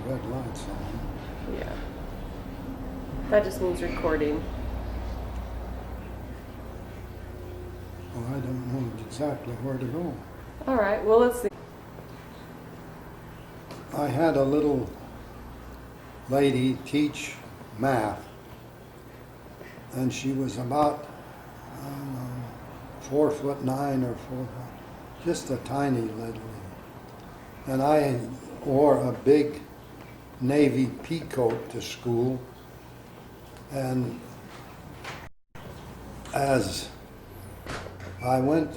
red lights on. Yeah. That just means recording. Well, I don't know exactly where to go. All right, well, let's see. I had a little lady teach math, and she was about, I don't know, 4'9" or 4 foot, just a tiny little lady. And I wore a big navy pea coat to school, and as I went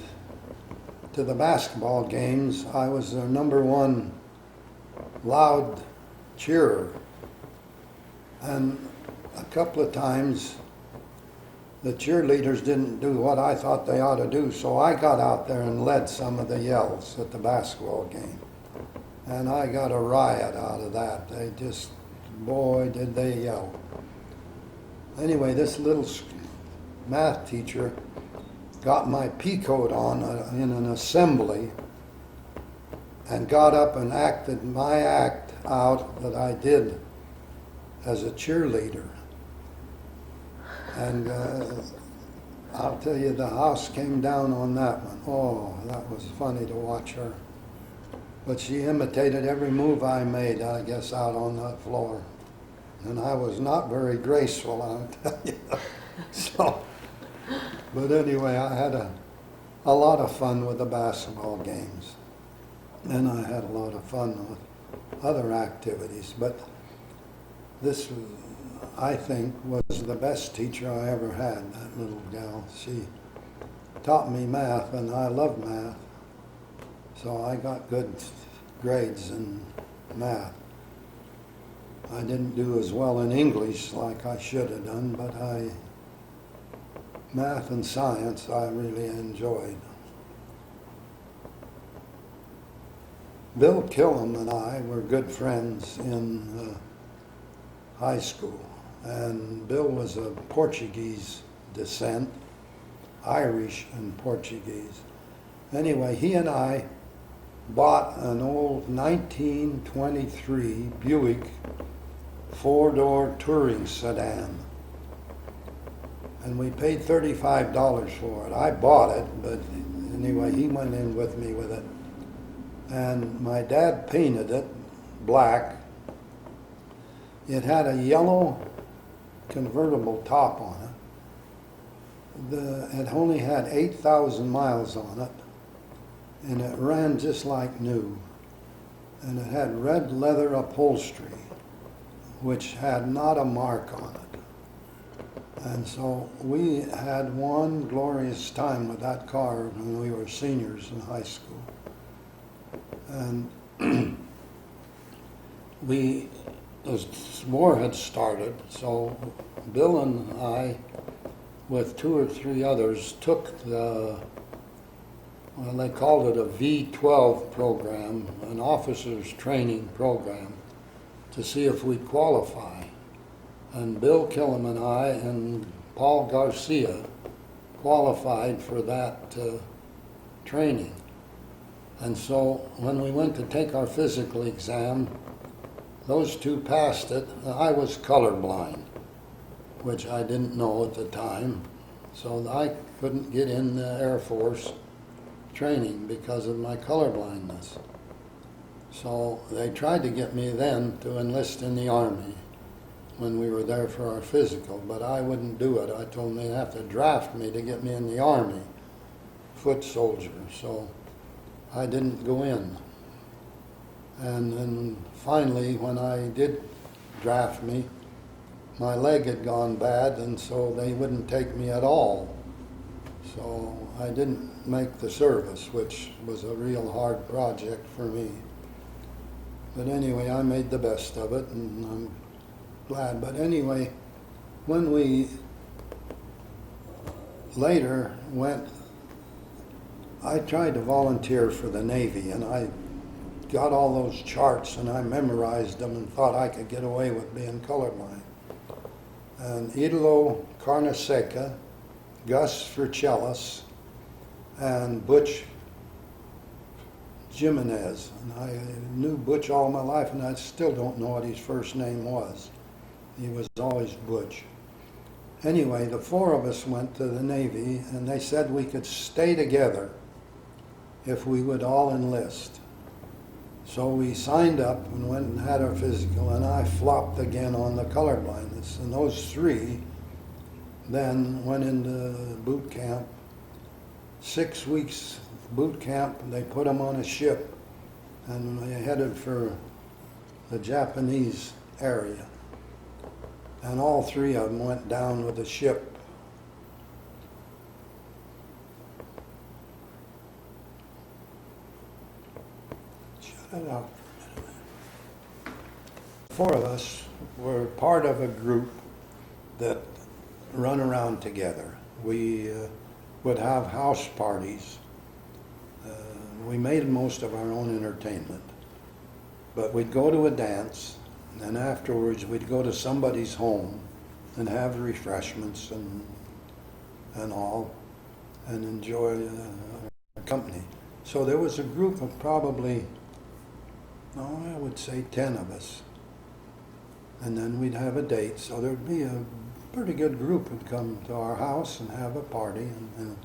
to the basketball games, I was their #1 loud cheerer. And a couple of times the cheerleaders didn't do what I thought they ought to do, so I got out there and led some of the yells at the basketball game. And I got a riot out of that. They just, boy, did they yell. Anyway, this little math teacher got my pea coat on in an assembly and got up and acted my act out that I did as a cheerleader. And I'll tell you, the house came down on that one. Oh, that was funny to watch her. But she imitated every move I made, I guess, out on that floor. And I was not very graceful, I'll tell you. So, but anyway, I had a lot of fun with the basketball games. And I had a lot of fun with other activities. But this, I think, was the best teacher I ever had, that little gal. She taught me math, and I love math. So I got good grades in math. I didn't do as well in English like I should have done, but math and science I really enjoyed. Bill Killam and I were good friends in high school, and Bill was of Portuguese descent, Irish and Portuguese. Anyway, he and I bought an old 1923 Buick 4-door touring sedan, and we paid $35 for it. I bought it, but anyway, he went in with me with it, and my dad painted it black. It had a yellow convertible top on it. It only had 8,000 miles on it, and it ran just like new. And it had red leather upholstery, which had not a mark on it. And so we had one glorious time with that car when we were seniors in high school. And the war had started, so Bill and I, with 2 or 3 others, took the, well, they called it a V-12 program, an officer's training program, to see if we'd qualify. And Bill Killam and I and Paul Garcia qualified for that training. And so when we went to take our physical exam, those two passed it. I was colorblind, which I didn't know at the time. So I couldn't get in the Air Force training because of my colorblindness. So they tried to get me then to enlist in the Army when we were there for our physical, but I wouldn't do it. I told them they'd have to draft me to get me in the Army, foot soldier. So I didn't go in. And then finally, when I did draft me, my leg had gone bad, and so they wouldn't take me at all. So I didn't make the service, which was a real hard project for me. But anyway, I made the best of it, and I'm glad. But anyway, when we later went, I tried to volunteer for the Navy, and I got all those charts and I memorized them and thought I could get away with being colorblind. And Idolo Carneseca, Gus Furcellis, and Butch Jimenez, and I knew Butch all my life, and I still don't know what his first name was. He was always Butch. Anyway, the four of us went to the Navy, and they said we could stay together if we would all enlist. So we signed up and went and had our physical, and I flopped again on the color blindness. And those three then went into boot camp. 6 weeks boot camp, they put them on a ship, and they headed for the Japanese area. And all three of them went down with the ship. Shut it out. Four of us were part of a group that run around together. We would have house parties. We made most of our own entertainment. But we'd go to a dance, and afterwards we'd go to somebody's home and have refreshments and all, and enjoy company. So there was a group of probably, I would say 10 of us. And then we'd have a date, so there'd be a pretty good group would come to our house and have a party. And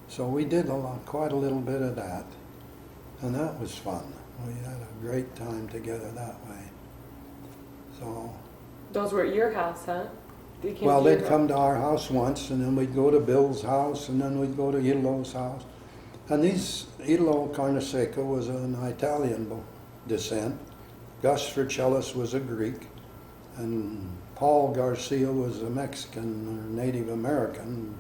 so we did quite a little bit of that. And that was fun. We had a great time together that way. So. Those were at your house, huh? Well, they'd come to our house once, and then we'd go to Bill's house, and then we'd go to Italo's house. And Italo Carneseca was an Italian descent. Gus Vercellis was a Greek, and Paul Garcia was a Mexican or Native American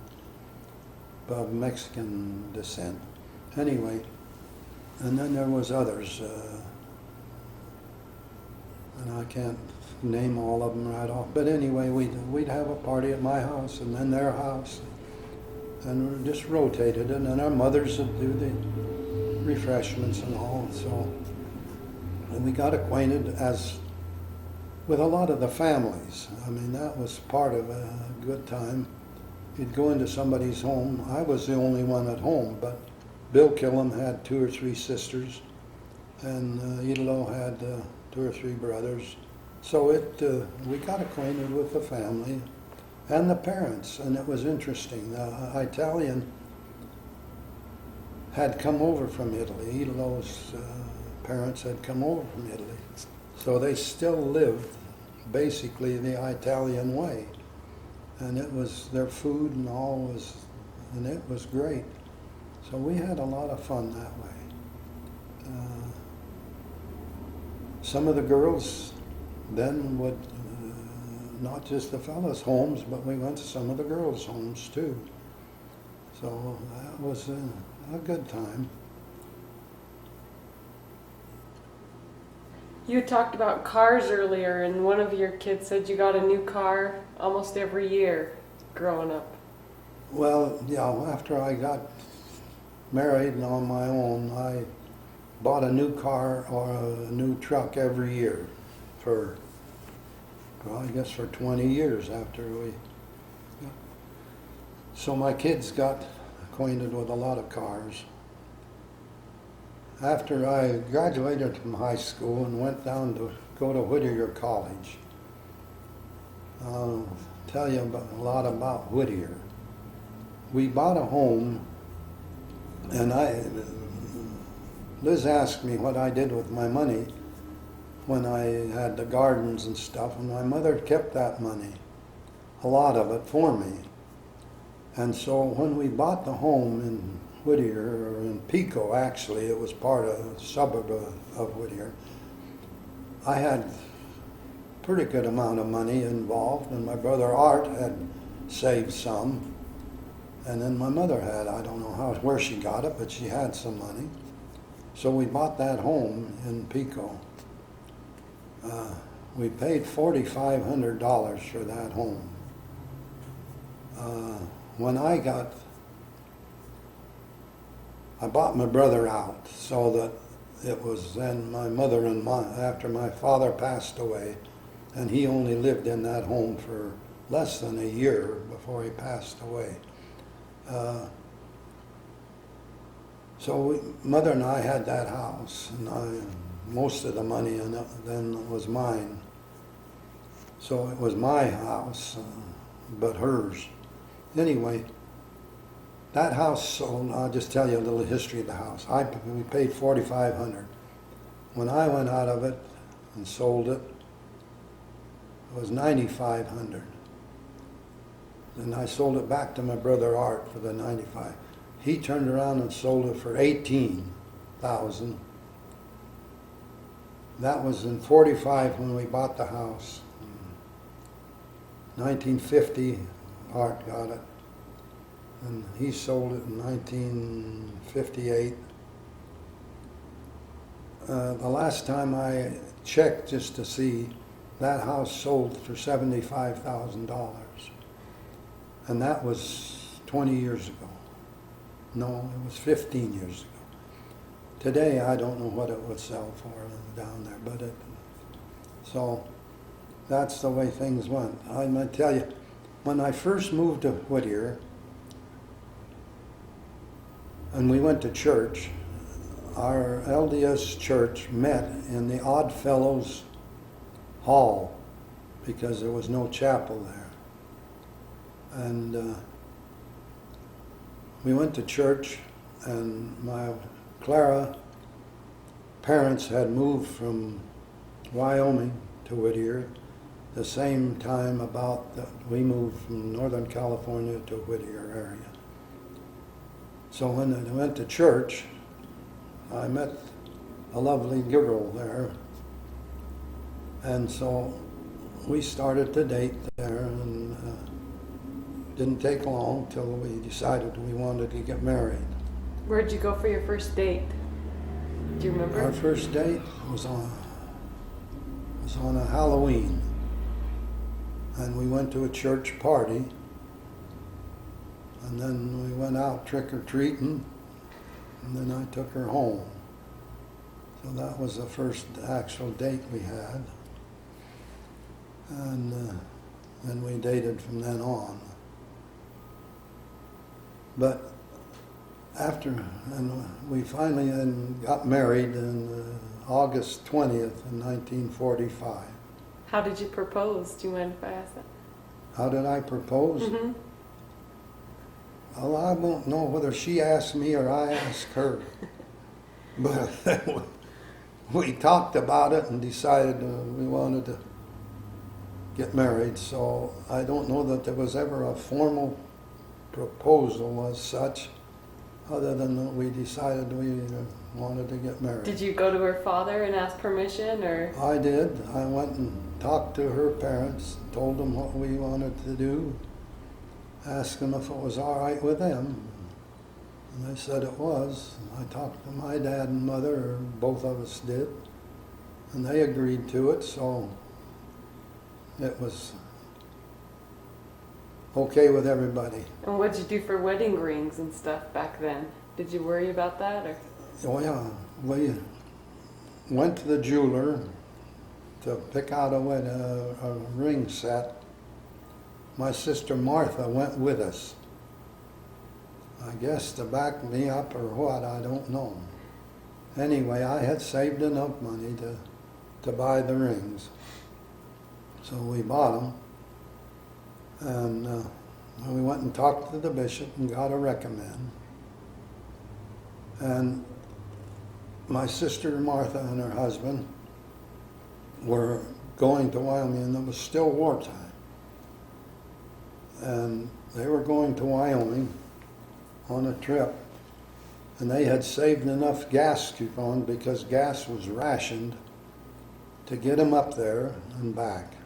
of Mexican descent. Anyway, and then there was others, and I can't name all of them right off. But anyway, we'd have a party at my house and then their house, and we just rotated it. And our mothers would do the refreshments and all. So, and we got acquainted with a lot of the families. I mean, that was part of a good time. You'd go into somebody's home. I was the only one at home, but Bill Killam had 2 or 3 sisters, and Italo had 2 or 3 brothers. So we got acquainted with the family and the parents, and it was interesting. The Italian had come over from Italy. Italo's parents had come over from Italy. So they still lived basically the Italian way. And it was their food and all and it was great. So we had a lot of fun that way. Some of the girls then would, not just the fellas' homes, but we went to some of the girls' homes too. So that was a good time. You had talked about cars earlier, and one of your kids said you got a new car almost every year growing up. Well, yeah, after I got married and on my own, I bought a new car or a new truck every year for, well, I guess for 20 years after we. So my kids got acquainted with a lot of cars. After I graduated from high school and went down to go to Whittier College, I'll tell you a lot about Whittier. We bought a home, and Liz asked me what I did with my money when I had the gardens and stuff, and my mother kept that money, a lot of it, for me. And so when we bought the home in Whittier, or in Pico actually, it was part of a suburb of Whittier, I had a pretty good amount of money involved, and my brother Art had saved some, and then my mother had, I don't know where she got it, but she had some money. So we bought that home in Pico. We paid $4,500 for that home. When I bought my brother out, so that it was then my mother and after my father passed away, and he only lived in that home for less than a year before he passed away. So Mother and I had that house, and most of the money in it then was mine. So it was my house, but hers. Anyway, that house sold. I'll just tell you a little history of the house. We paid $4,500. When I went out of it and sold it, it was $9,500. And I sold it back to my brother Art for the $95,000. He turned around and sold it for $18,000. That was in '45 when we bought the house. 1950, Art got it, and he sold it in 1958. The last time I checked just to see, that house sold for $75,000, and that was 20 years ago. No, it was 15 years ago. Today, I don't know what it would sell for down there, but so that's the way things went. I'm going to tell you, when I first moved to Whittier, and we went to church, our LDS church met in the Odd Fellows Hall because there was no chapel there. And we went to church, and my Clara parents had moved from Wyoming to Whittier the same time about that we moved from Northern California to Whittier area. So when I went to church, I met a lovely girl there, and so we started to date there, and didn't take long till we decided we wanted to get married. Where'd you go for your first date? Do you remember? Our first date was on a Halloween, and we went to a church party, and then we went out trick-or-treating, and then I took her home. So that was the first actual date we had, and then we dated from then on. But and we finally got married on August 20th in 1945. How did you propose? Do you mind if I ask that? How did I propose? Mm-hmm. Well, I won't know whether she asked me or I asked her. But we talked about it and decided we wanted to get married. So I don't know that there was ever a formal proposal as such, other than that we decided we wanted to get married. Did you go to her father and ask permission, or? I did. I went and talked to her parents, told them what we wanted to do, asked them if it was all right with them, and they said it was. I talked to my dad and mother, or both of us did, and they agreed to it, so it was okay with everybody. And what'd you do for wedding rings and stuff back then? Did you worry about that, or? Oh yeah, we went to the jeweler to pick out a ring set. My sister Martha went with us. I guess to back me up or what, I don't know. Anyway, I had saved enough money to buy the rings. So we bought them. And we went and talked to the bishop and got a recommend. And my sister Martha and her husband were going to Wyoming, and it was still wartime. And they were going to Wyoming on a trip, and they had saved enough gas coupon because gas was rationed to get them up there and back.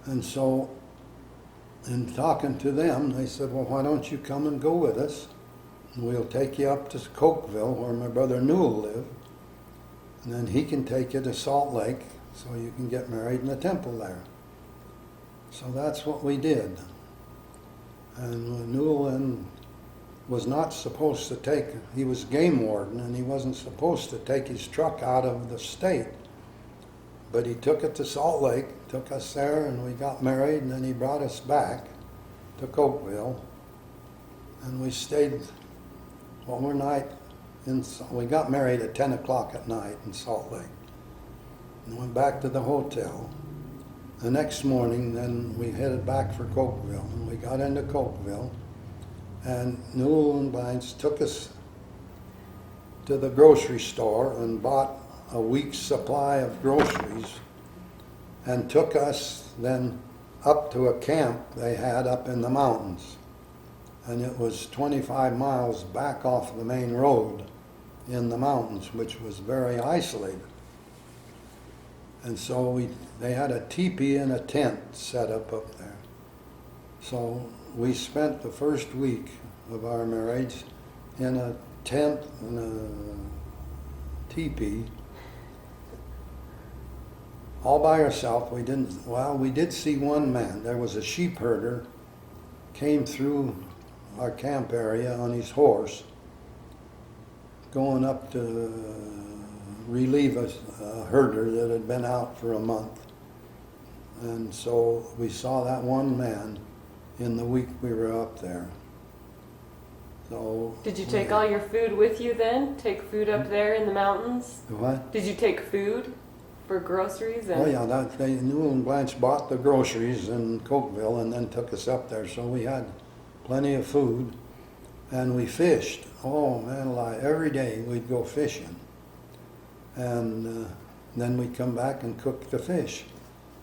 And so in talking to them, they said, well, why don't you come and go with us? And we'll take you up to Cokeville, where my brother Newell lived, and then he can take you to Salt Lake so you can get married in the temple there. So that's what we did. And Newell was not supposed to he was game warden, and he wasn't supposed to take his truck out of the state. But he took it to Salt Lake, took us there, and we got married, and then he brought us back to Cokeville. And we stayed, overnight. We got married at 10 o'clock at night in Salt Lake. And went back to the hotel. The next morning, then we headed back for Cokeville. And we got into Cokeville, and Newell and Blanche took us to the grocery store and bought a week's supply of groceries and took us then up to a camp they had up in the mountains. And it was 25 miles back off the main road in the mountains, which was very isolated. And so they had a teepee and a tent set up there. So we spent the first week of our marriage in a tent and a teepee, all by ourselves. We did see one man. There was a sheep herder, came through our camp area on his horse, going up to relieve a herder that had been out for a month. And so we saw that one man in the week we were up there. So Did you take all your food with you then? Take food up there in the mountains? what? Did you take food for groceries? Oh yeah, Newell and Blanche bought the groceries in Cokeville and then took us up there. So we had plenty of food, and we fished. Oh man, every day we'd go fishing, and then we'd come back and cook the fish.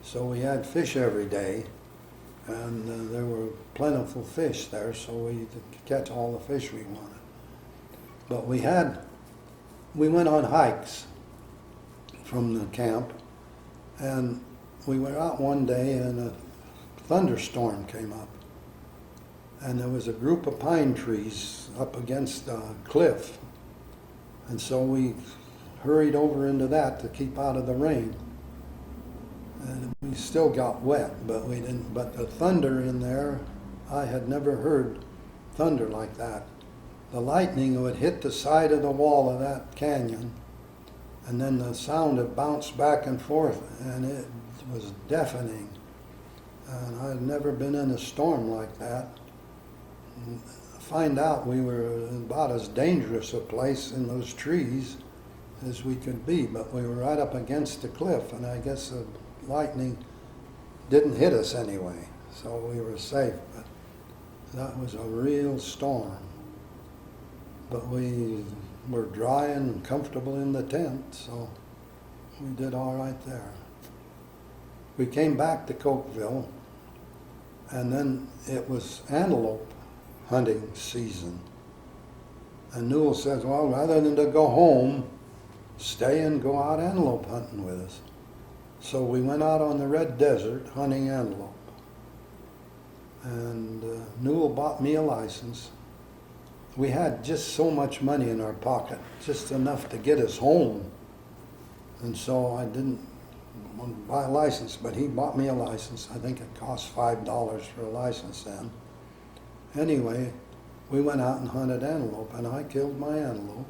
So we had fish every day, and there were plentiful fish there, so we could catch all the fish we wanted. But we went on hikes from the camp, and we were out one day and a thunderstorm came up, and there was a group of pine trees up against a cliff, and so we hurried over into that to keep out of the rain. And we still got wet, but we didn't. But the thunder in there, I had never heard thunder like that. The lightning would hit the side of the wall of that canyon, and then the sound would bounce back and forth, and it was deafening. And I had never been in a storm like that. And find out we were about as dangerous a place in those trees as we could be, but we were right up against the cliff, and I guess the lightning didn't hit us anyway, so we were safe. But that was a real storm. But we were dry and comfortable in the tent, so we did all right there. We came back to Cokeville, and then it was antelope hunting season. And Newell says, well, rather than to go home, stay and go out antelope hunting with us. So we went out on the Red Desert hunting antelope. And Newell bought me a license. We had just so much money in our pocket, just enough to get us home. And so I didn't want to buy a license, but he bought me a license. I think it cost $5 for a license then. Anyway, we went out and hunted antelope, and I killed my antelope.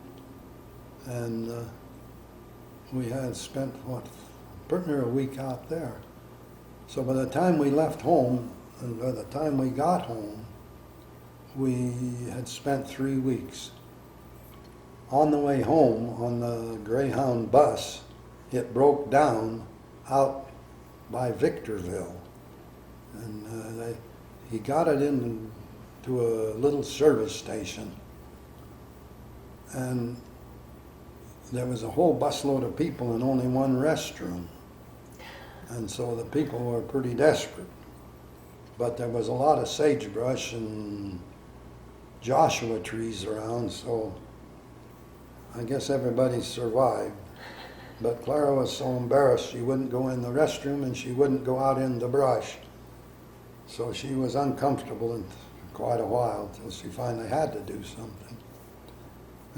And we had spent, pretty near a week out there. So by the time we left home, and by the time we got home, we had spent 3 weeks. On the way home, on the Greyhound bus, it broke down out by Victorville. And he got it into a little service station. And there was a whole busload of people and only one restroom. And so the people were pretty desperate. But there was a lot of sagebrush and Joshua trees around, so I guess everybody survived. But Clara was so embarrassed she wouldn't go in the restroom and she wouldn't go out in the brush. So she was uncomfortable in quite a while until she finally had to do something.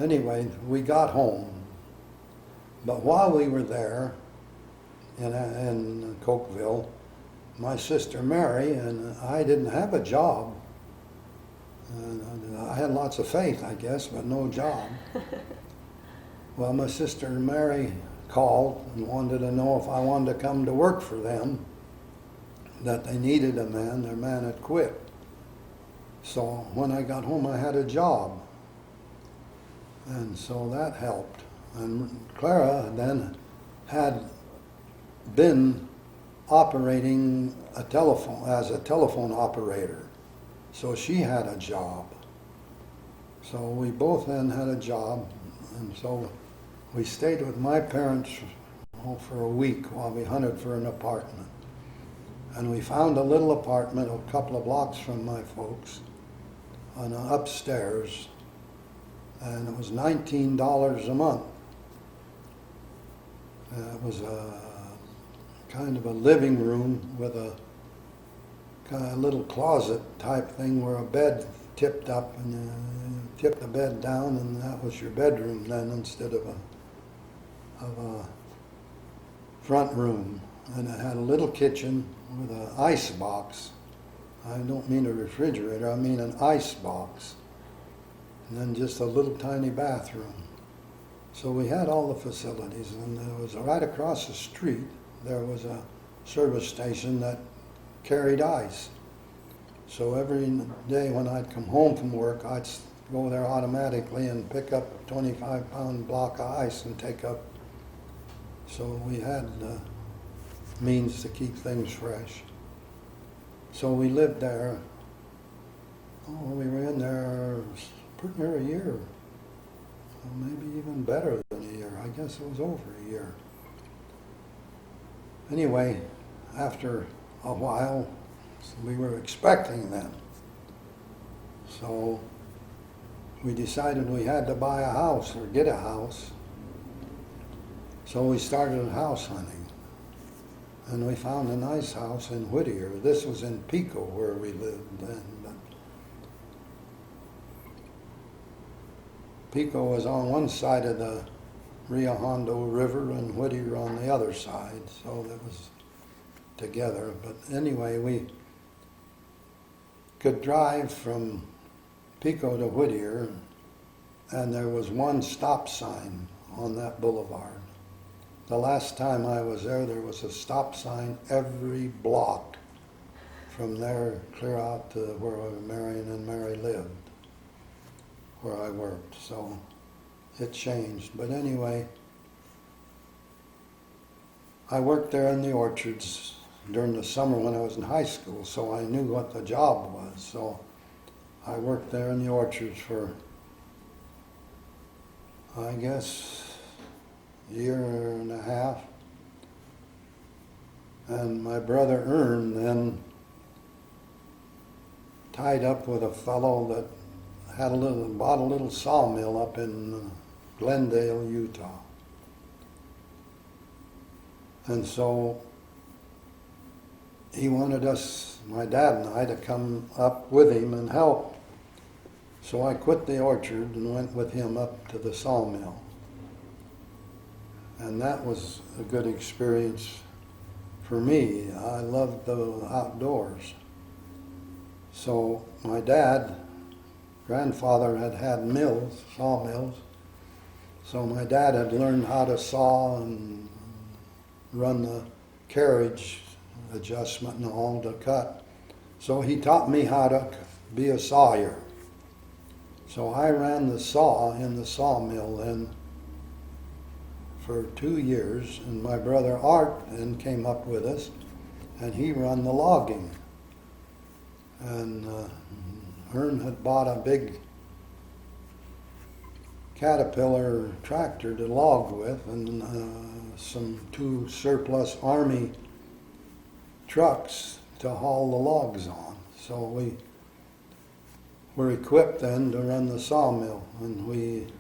Anyway, we got home. But while we were there in Cokeville, my sister Mary and I didn't have a job. And I had lots of faith, I guess, but no job. Well, my sister Mary called and wanted to know if I wanted to come to work for them, that they needed a man. Their man had quit. So when I got home, I had a job. And so that helped. And Clara then had been operating a telephone as a telephone operator. So she had a job. So we both then had a job, and so we stayed with my parents for a week while we hunted for an apartment. And we found a little apartment a couple of blocks from my folks on upstairs, and it was $19 a month. It was a kind of a living room with a kind of little closet type thing where a bed tipped up, and you tip the bed down, and that was your bedroom then instead of a front room. And it had a little kitchen with an ice box. I don't mean a refrigerator, I mean an ice box. And then just a little tiny bathroom. So we had all the facilities, and it was right across the street. There was a service station that carried ice. So every day when I'd come home from work, I'd go there automatically and pick up a 25-pound block of ice and take up. So we had means to keep things fresh. So we lived there. Oh, we were in there pretty near a year. Well, maybe even better than a year. I guess it was over a year. Anyway, after a while, we were expecting them. So we decided we had to buy a house or get a house. So we started house hunting. And we found a nice house in Whittier. This was in Pico where we lived then. Pico was on one side of the Rio Hondo River and Whittier on the other side, so it was together. But anyway, we could drive from Pico to Whittier, and there was one stop sign on that boulevard. The last time I was there, there was a stop sign every block from there clear out to where Marion and Mary lived, where I worked. So it changed. But anyway, I worked there in the orchards during the summer when I was in high school, so I knew what the job was. So I worked there in the orchards for, I guess, year and a half. And my brother Ern then tied up with a fellow that had bought a little sawmill up in Glendale, Utah. And so he wanted us, my dad and I, to come up with him and help. So I quit the orchard and went with him up to the sawmill. And that was a good experience for me. I loved the outdoors. So my dad, grandfather had had mills, sawmills. So my dad had learned how to saw and run the carriage adjustment and all to cut. So he taught me how to be a sawyer. So I ran the saw in the sawmill then for 2 years, and my brother Art then came up with us, and he run the logging. And Ern had bought a big Caterpillar tractor to log with, and some 2 surplus Army trucks to haul the logs on. So we were equipped then to run the sawmill, and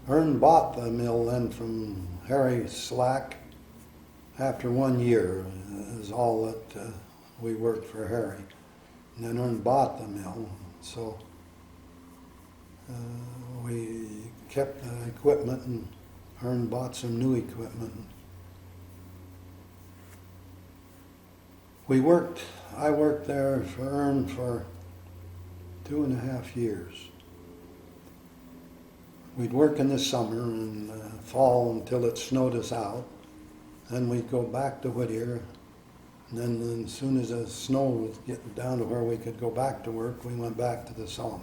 Ern bought the mill then from Harry Slack after 1 year is all that we worked for Harry. And then Ern bought the mill, so we kept the equipment, and Ern bought some new equipment. I worked there for Ern for 2.5 years. We'd work in the summer and fall until it snowed us out. Then we'd go back to Whittier. And then as soon as the snow was getting down to where we could go back to work, we went back to the sawmill.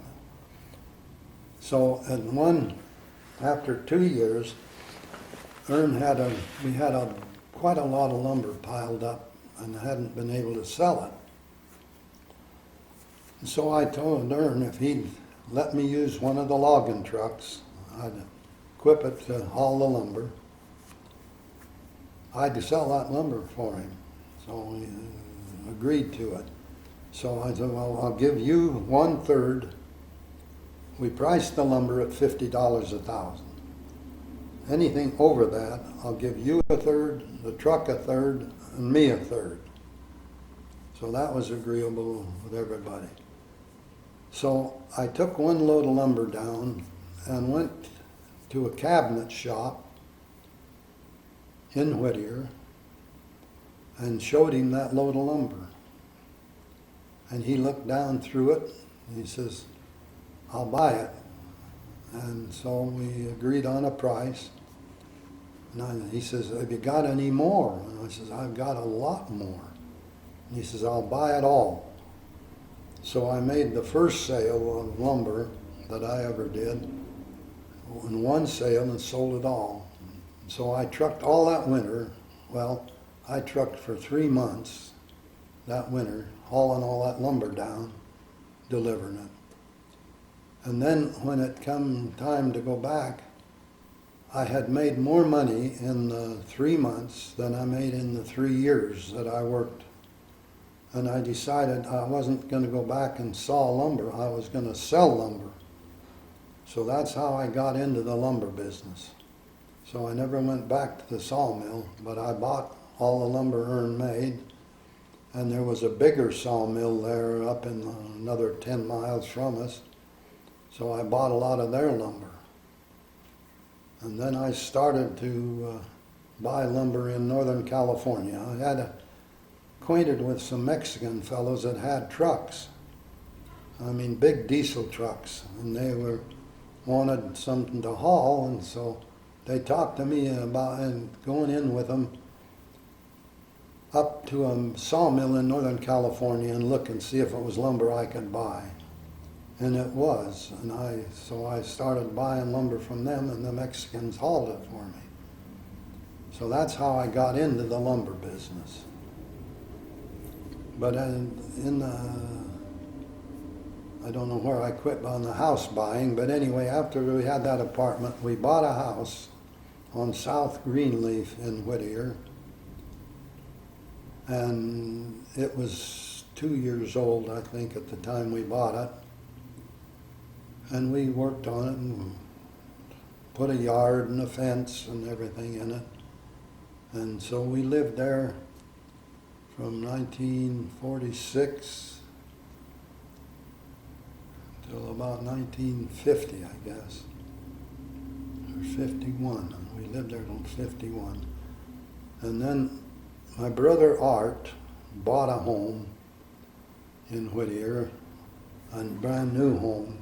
So at one after 2 years, we had quite a lot of lumber piled up and hadn't been able to sell it. And so I told Ern if he'd let me use one of the logging trucks, I'd equip it to haul the lumber. I'd sell that lumber for him. So he agreed to it. So I said, well, I'll give you 1/3. We priced the lumber at $50 a thousand. Anything over that, I'll give you 1/3, the truck 1/3, and me 1/3. So that was agreeable with everybody. So I took one load of lumber down and went to a cabinet shop in Whittier and showed him that load of lumber. And he looked down through it and he says, I'll buy it. And so we agreed on a price. And he says, have you got any more? And I says, I've got a lot more. And he says, I'll buy it all. So I made the first sale of lumber that I ever did in one sale and sold it all. So I trucked all that winter. Well, I trucked for 3 months that winter, hauling all that lumber down, delivering it. And then when it come time to go back, I had made more money in the 3 months than I made in the 3 years that I worked. And I decided I wasn't going to go back and saw lumber, I was going to sell lumber. So that's how I got into the lumber business. So I never went back to the sawmill, but I bought all the lumber Ern made. And there was a bigger sawmill there up in another 10 miles from us. So I bought a lot of their lumber. And then I started to buy lumber in Northern California. I had acquainted with some Mexican fellows that had trucks. I mean, big diesel trucks. And they wanted something to haul, and so they talked to me about going in with them up to a sawmill in Northern California and look and see if it was lumber I could buy. And it was. And so I started buying lumber from them, and the Mexicans hauled it for me. So that's how I got into the lumber business. But I don't know where I quit on the house buying, but anyway, after we had that apartment, we bought a house on South Greenleaf in Whittier. And it was 2 years old, I think, at the time we bought it. And we worked on it and put a yard and a fence and everything in it. And so we lived there from 1946 till about 1950, I guess, or 51. We lived there till 51. And then my brother Art bought a home in Whittier, a brand new home,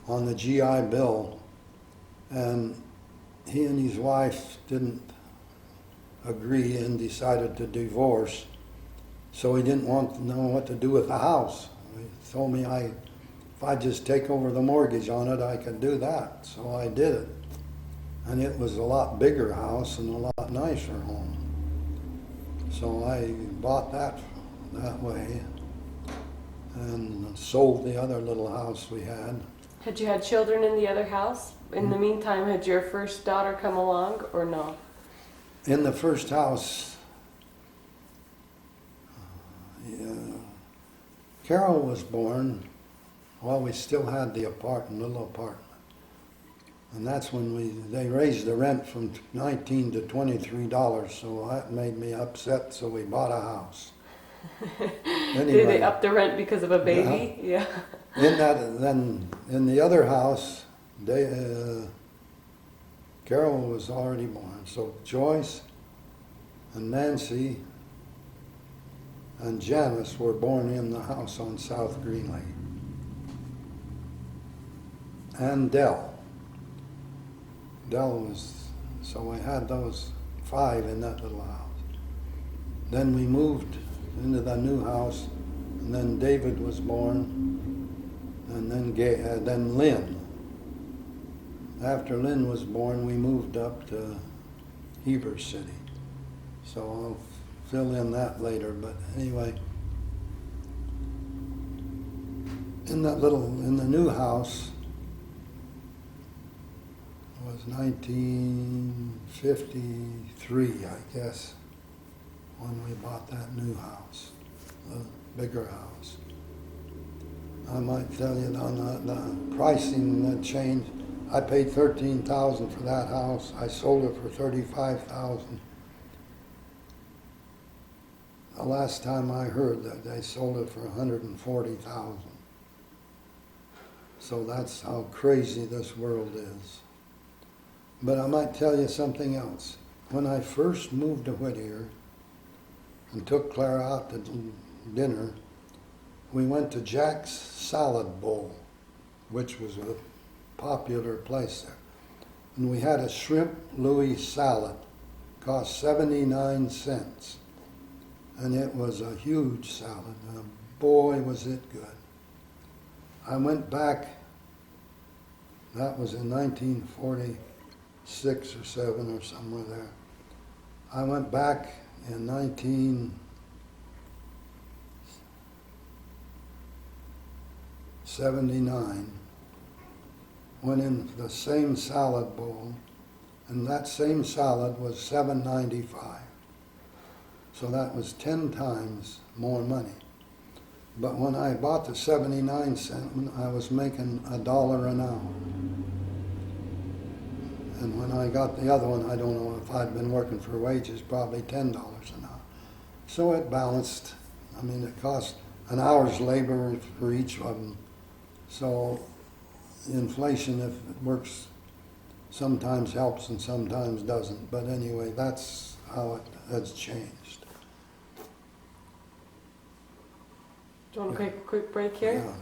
on the GI Bill, and he and his wife didn't agree and decided to divorce, so he didn't want to know what to do with the house. He told me if I'd just take over the mortgage on it, I could do that, so I did it. And it was a lot bigger house and a lot nicer home. So I bought that way and sold the other little house we had. Had you had children in the other house? In the meantime, had your first daughter come along or no? In the first house, Carol was born while we still had the little apartment. And that's when they raised the rent from $19 to $23, so that made me upset, so we bought a house. Anyway, Did they up the rent because of a baby? Yeah. Then in the other house, Carol was already born, so Joyce and Nancy and Janice were born in the house on South Greenleaf. And Dell so I had those 5 in that little house. Then we moved into the new house, and then David was born, and then Lynn. after Lynn was born, we moved up to Heber City. So I'll fill in that later, but anyway. In the new house, it was 1953, I guess, when we bought that new house, the bigger house. I might tell you on the pricing that changed. I paid $13,000 for that house. I sold it for $35,000. The last time I heard that they sold it for $140,000. So that's how crazy this world is. But I might tell you something else. When I first moved to Whittier and took Clara out to dinner, we went to Jack's Salad Bowl, which was a popular place there. And we had a shrimp Louis salad, cost 79 cents. And it was a huge salad, and boy was it good. I went back, that was in 1946 or 7 or somewhere there. I went back in 1979, went in the same salad bowl, and that same salad was $7.95. So that was 10 times more money. But when I bought the 79 cent one, I was making $1 an hour. And when I got the other one, I don't know if I'd been working for wages, probably $10 an hour. So it balanced. I mean, it cost an hour's labor for each of them. So inflation, if it works, sometimes helps and sometimes doesn't. But anyway, that's how it has changed. Do you want to take a quick break here? Yeah.